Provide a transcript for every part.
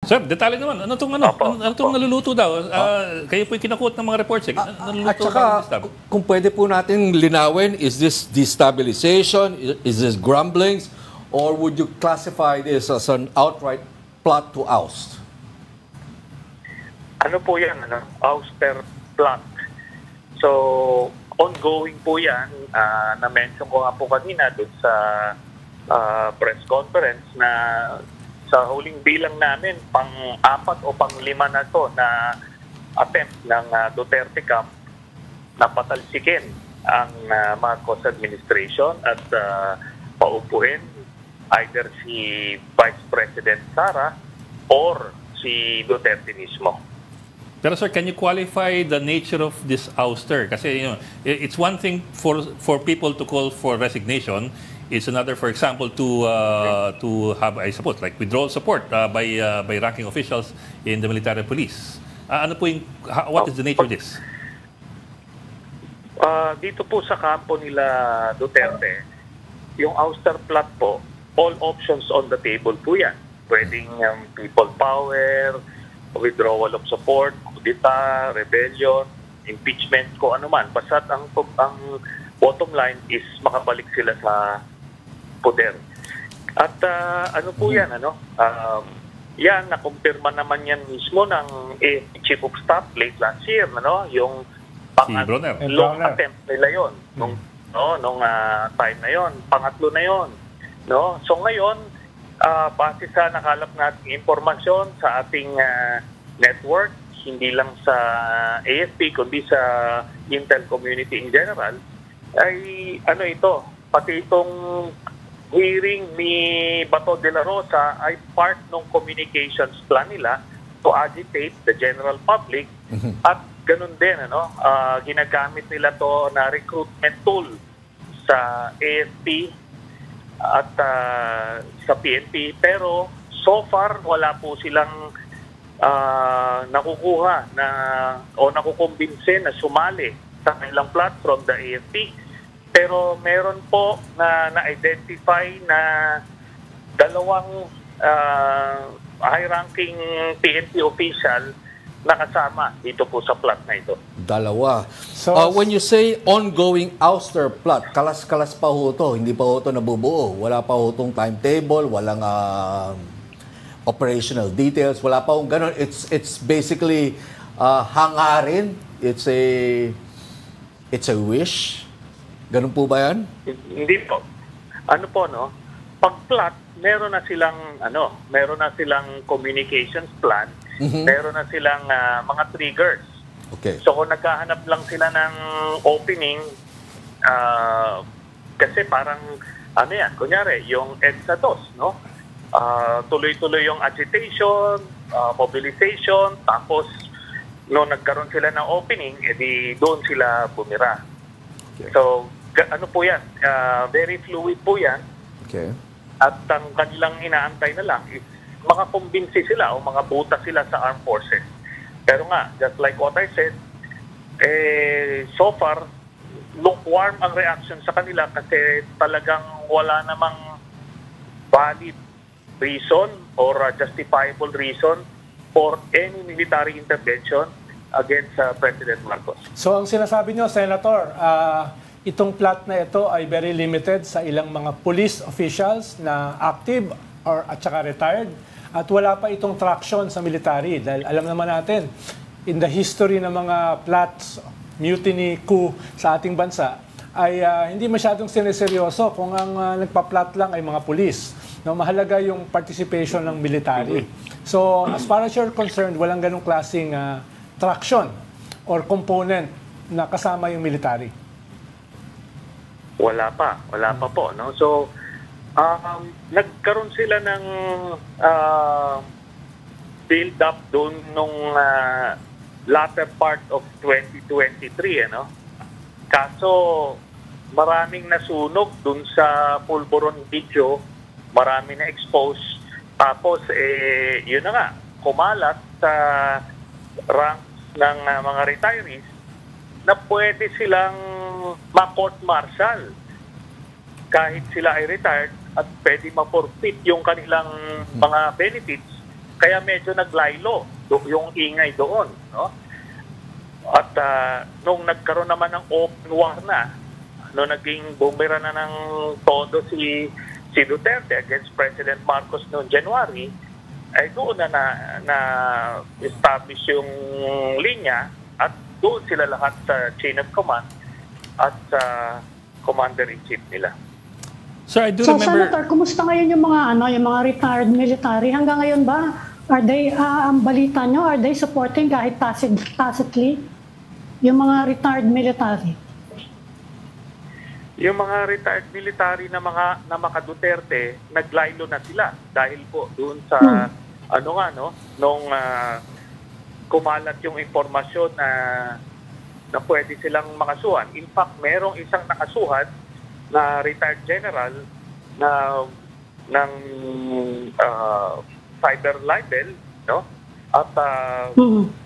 Sir, detalye naman. Ano itong naluluto daw? Kayo po yung kinakot ng mga reports. Naluluto At saka, kung pwede po natin linawin, is this destabilization? Is this grumblings? Or would you classify this as an outright plot to oust? Ano po yan? Ouster plot. So, ongoing po yan. Na-mention ko nga po kanina doon sa press conference na sa huling bilang namin, pang-4 o pang-5 na to na attempt ng Duterte camp na patalsikin ang Marcos administration at paupuin either si Vice President Sara or si Duterte mismo. Pero sir, can you qualify the nature of this ouster? Kasi it's one thing for people to call for resignation. It's another, for example, to have, I suppose, like withdrawal support by ranking officials in the military police. What is the nature of this? Dito po sa kampo nila Duterte, yung ouster plot po, all options on the table po yan. Pwedeng people power, withdrawal of support, kudita, rebellion, impeachment, kung ano man. Basta ang bottom line is makabalik sila sa poder. At ano po yan, yan, nakumpirma naman yan mismo ng Chief of Staff late last year, yung pangatlong attempt nila yon nung time na yon, pangatlo na yon. So ngayon, base sa nakalap nating informasyon sa ating network, hindi lang sa AFP, kundi sa Intel community in general, ay pati itong hearing ni Bato de la Rosa ay part ng communications plan nila to agitate the general public at ganun din, ginagamit nila to na recruitment tool sa AFP at sa PNP, pero so far wala po silang nakukuha o nakukumbinse na sumali sa kanilang platform, the AFP. Pero meron po na-identify na dalawang high-ranking PNP official na kasama dito po sa plot na ito. Dalawa. So, when you say ongoing ouster plot, kalas-kalas pa ho ito, hindi pa ho ito nabubuo. Wala pa ho itong timetable, walang operational details, wala pa hong ganun. It's basically hangarin. It's a wish. Ganun po ba yan? Hindi po. Pag-plot, meron na silang communications plan, meron na silang mga triggers. Okay. So kung naghahanap lang sila ng opening, kasi parang, kunyari, yung EDSA 2, tuloy-tuloy yung agitation, mobilization, tapos nung nagkaroon sila ng opening, edi doon sila bumira. Okay. So, po yan? Very fluid po yan. Okay. At ang kanilang inaantay na lang is makakumbinsi sila o mga buta sila sa armed forces. Pero nga, just like what I said, so far, lukewarm ang reaction sa kanila kasi talagang wala namang valid reason or justifiable reason for any military intervention against President Marcos. So ang sinasabi nyo, Senator, itong plot na ito ay very limited sa ilang mga police officials na active at saka retired at wala pa itong traction sa military dahil alam naman natin in the history ng mga plots, mutiny, coup sa ating bansa ay hindi masyadong sineseryoso kung ang nagpa-plot lang ay mga police. Mahalaga yung participation ng military. So as far as you're concerned, walang ganong klaseng traction or component na kasama yung military? Wala pa po, no? So nagkaroon sila ng build up doon nung latter part of 2023, Kaso maraming nasunog doon sa Pulburon video, marami na expose. Tapos yun na nga, kumalat sa ranks ng mga retirees na pwede silang ma-court martial kahit sila ay retired at pwede ma-forfeit yung kanilang mga benefits Kaya medyo naglaylo yung ingay doon, no? At nung nagkaroon naman ng open war na, nung naging bumira na ng todo si Duterte against President Marcos noong January, ay doon na establish yung linya at doon sila lahat sa chain of command at sa commander-in-chief nila. Sir, I do So, remember... Senator, kumusta ngayon yung mga retired military? Hanggang ngayon ba, are they, ang balita nyo, are they supporting kahit tacitly yung mga retired military? Yung mga retired military na mga Duterte, naglaylo na sila dahil po doon sa nung kumalat yung impormasyon na pwede silang makasuhan. In fact, merong isang nakasuhan na retired general ng cyber libel, no? At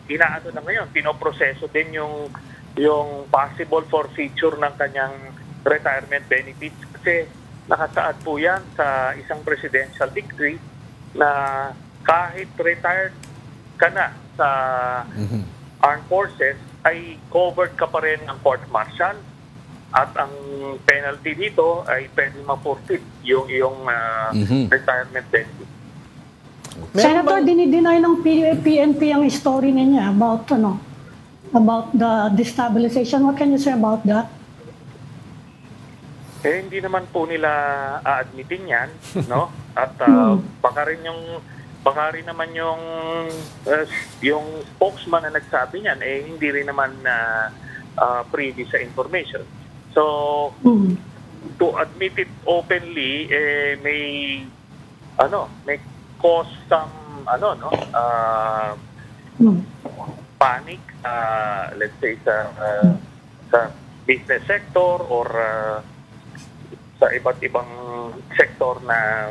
inaano na ngayon, pinoproseso din yung possible forfeiture ng kanyang retirement benefits kasi nakasaad po yan sa isang presidential decree na kahit retired ka na sa armed forces ay covered ka pa rin ng court-martial at ang penalty dito ay pwede ma-forfeit yung retirement benefit. Senator, dinideny ng PNP ang story niya about the destabilization. What can you say about that? Hindi naman po nila a-admitin yan, no? At baka rin naman yung spokesman na nagsabi niyan hindi rin naman privy sa information. So to admit it openly may cause some panic, let's say sa business sector or sa iba't ibang sektor na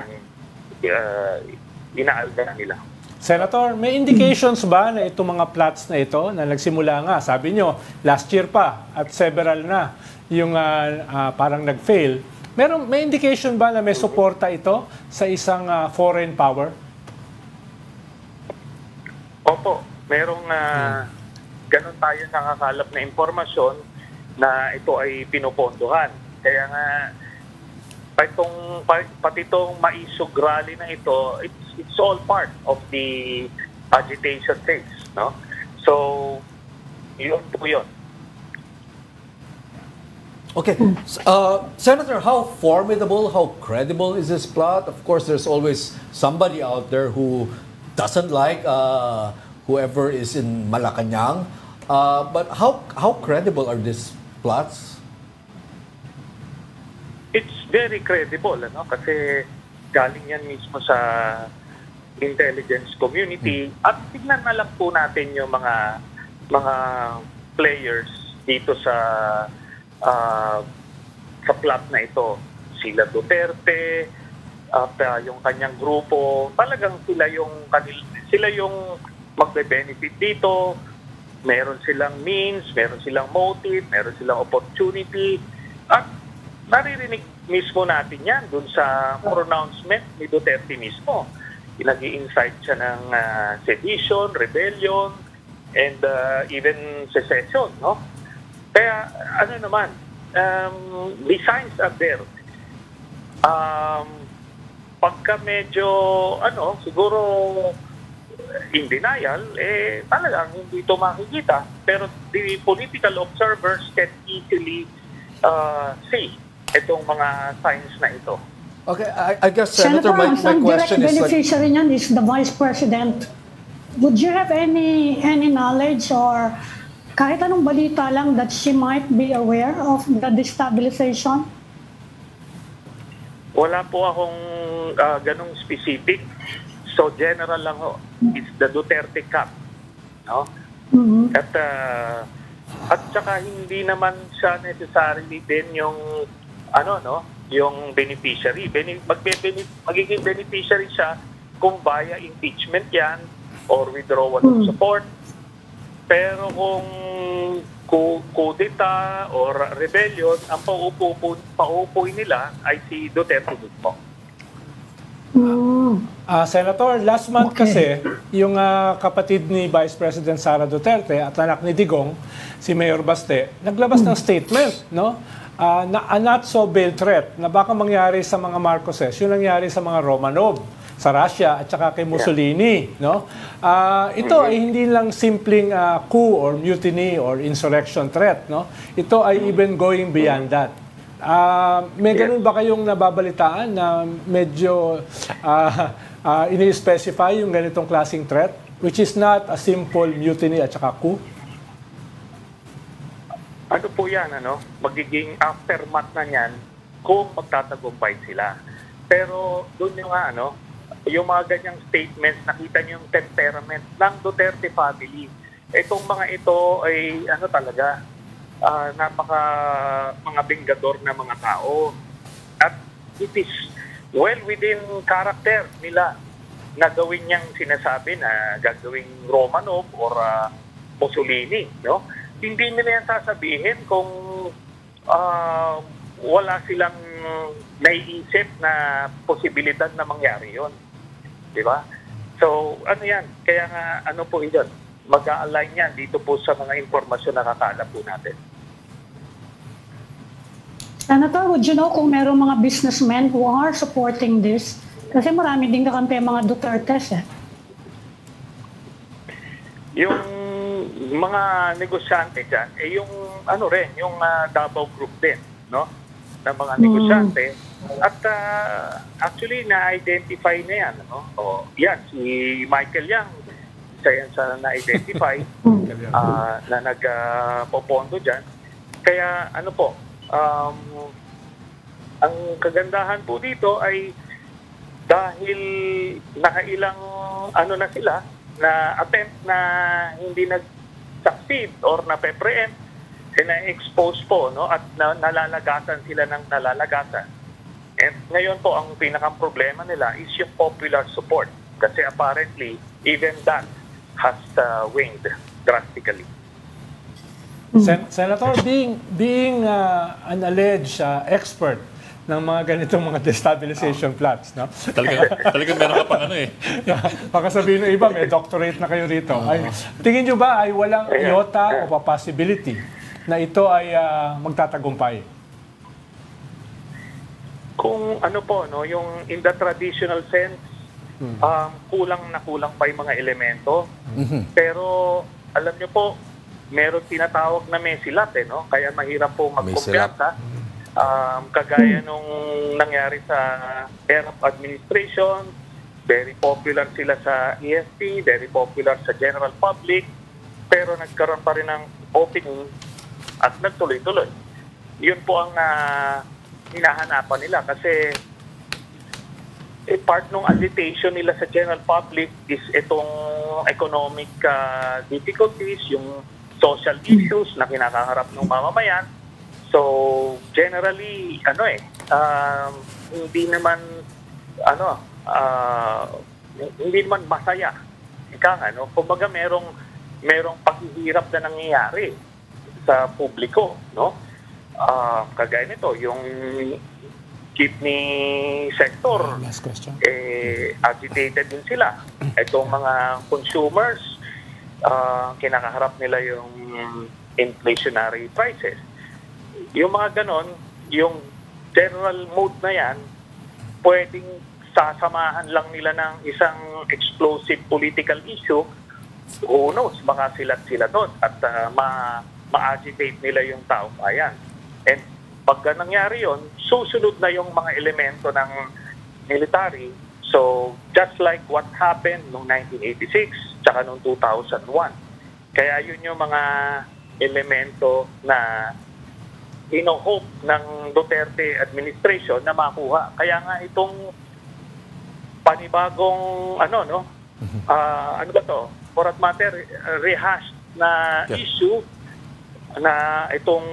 inaalga nila. Senator, may indications ba na itong mga plots na ito na nagsimula nga, sabi nyo, last year pa at several na yung parang nag-fail. May indication ba na may suporta ito sa isang foreign power? Opo, merong ganun tayo nakakalap na impormasyon na ito ay pinupondohan. Kaya nga, pati itong maisog rally na ito, it's all part of the agitation phase, no? So, yun po yun. Okay. Senator, how formidable, how credible is this plot? Of course, there's always somebody out there who doesn't like whoever is in Malacanang. But how credible are these plots? It's very credible, kasi galing yan mismo sa intelligence community. At tignan na lang po natin yung mga players dito sa plot na ito. Sila Duterte at yung kanyang grupo, talagang sila yung magbe-benefit dito. Meron silang means, meron silang motive, meron silang opportunity. At naririnig mismo natin yan dun sa pronouncement ni Duterte mismo. Nag-i-incite siya ng sedition, rebellion, and even secession, no? Kaya, the signs are there. Pagka medyo, siguro in denial, talagang hindi ito makikita. Pero the political observers can easily see itong mga signs na ito. Okay, I guess, Senator, my question is... Direct beneficiary niyan is the Vice President. Would you have any knowledge or kahit anong balita lang that she might be aware of the destabilization? Wala po akong ganong specific. So general lang ho. It's the Duterte camp. No? Mm-hmm. At saka hindi naman siya necessarily din yung yung beneficiary. Magiging beneficiary siya kung via impeachment yan or withdrawal of support. Pero kung kudeta or rebellion, ang pauupoy nila ay si Duterte mismo. Senator, last month kasi, yung kapatid ni Vice President Sara Duterte at anak ni Digong, si Mayor Baste, naglabas ng statement, no? Na a not so veiled threat na baka mangyari sa mga Marcoses, yung nangyari sa mga Romanov, sa Russia at saka kay Mussolini, no? Ito ay hindi lang simpleng coup or mutiny or insurrection threat, no? Ito ay even going beyond that. May ganun ba kayong nababalitaan na medyo ini-specify yung ganitong klaseng threat, which is not a simple mutiny at saka coup? Ano po yan, magiging aftermath na yan kung magtatagumpay sila. Pero doon yung yung mga ganyang statements, nakita niyo yung temperament ng Duterte family. Itong mga ito ay talaga, napaka mga benggador na mga tao. At it is well within character nila na gawin niyang sinasabi na gagawing Romanov or Mussolini, no? Hindi nila yan sasabihin kung wala silang naiisip na posibilidad na mangyari yon, di ba? So, yan? Kaya nga, po yun? Mag-a-align yan dito po sa mga impormasyon na kakala po natin. Senator, would you know kung merong mga businessmen who are supporting this? Kasi marami din kakampi mga Dutertes, eh. Yung mga negosyante dyan, yung yung Davao Group din, no? Ng mga negosyante. At actually, na-identify na yan, no? Yan, si Michael Yang, isa yan sa na-identify na nagpopondo dyan. Kaya, ang kagandahan po dito ay dahil nakailang na sila, na attempt na hindi nag-succeed or na-preempt, na-expose po, no? At nalalagasan sila ng nalalagasan. And ngayon po, ang pinakang problema nila is yung popular support. Kasi apparently, even that has waned drastically. Senator, being an alleged expert ng mga ganitong mga destabilization plots, no? Talagang meron ka pang Baka sabihin ng iba, may doctorate na kayo rito. Tingin nyo ba ay walang iota o possibility na ito ay magtatagumpay? Kung yung in the traditional sense, kulang pa yung mga elemento. Pero alam nyo po, meron tinatawag na mesilat, no? Kaya mahirap po magkumpiyansa. Kagaya nung nangyari sa ERAP administration, very popular sila sa ESP, very popular sa general public, pero nagkaroon pa rin ng opening at nagtuloy-tuloy. Yun po ang hinahanapan nila kasi part ng agitation nila sa general public is itong economic difficulties, yung social issues na kinakaharap ng mamamayan. So, generally, hindi naman masaya. Kumbaga merong paghihirap na nangyayari sa publiko, no? Kagaya nito, yung jeepney sector, agitated din sila. Itong mga consumers, kinakaharap nila yung inflationary prices. Yung mga ganon, yung general mood na yan, pwedeng sasamahan lang nila ng isang explosive political issue. Who knows, baka sila doon at ma-agitate nila yung taong bayan. And pagka nangyari yun, susunod na yung mga elemento ng military. So, just like what happened noong 1986 tsaka noong 2001. Kaya yun yung mga elemento na ino-hope ng Duterte administration na makuha. Kaya nga itong panibagong ano ba to? For that matter, rehashed na issue na itong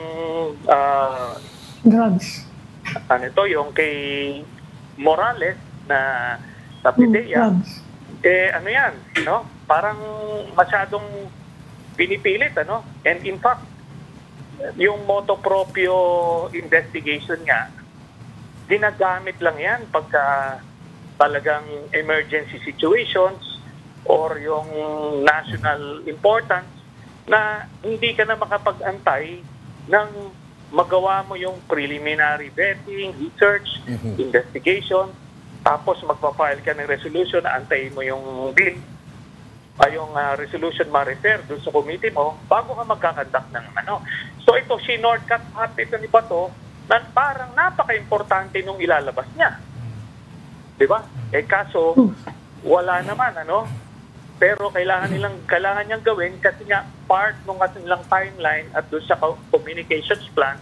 drugs. Yung kay Morales na sa PDEA. Yan, no? Parang masyadong pinipilit, And in fact, yung motu proprio investigation nga, ginagamit lang yan pagka talagang emergency situations or yung national importance na hindi ka na makapag-antay ng magawa mo yung preliminary vetting, research, investigation, tapos magpa-file ka ng resolution, antayin mo yung bill, yung resolution ma-refer doon sa committee mo bago ka magkakandak ng ano. So ito, shortcut ito ni Bato na parang napaka-importante nung ilalabas niya. Di ba? Kaso, wala naman, ano? Pero kailangan niyang gawin kasi nga part ng kanilang timeline at doon sa communications plan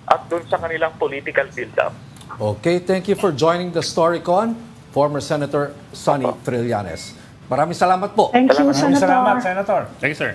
at doon sa kanilang political build-up. Okay, thank you for joining the StoryCon, former Senator Sonny Trillanes. Maraming salamat po. Thank you, Maraming Senator. salamat, Senator. Thank you, sir.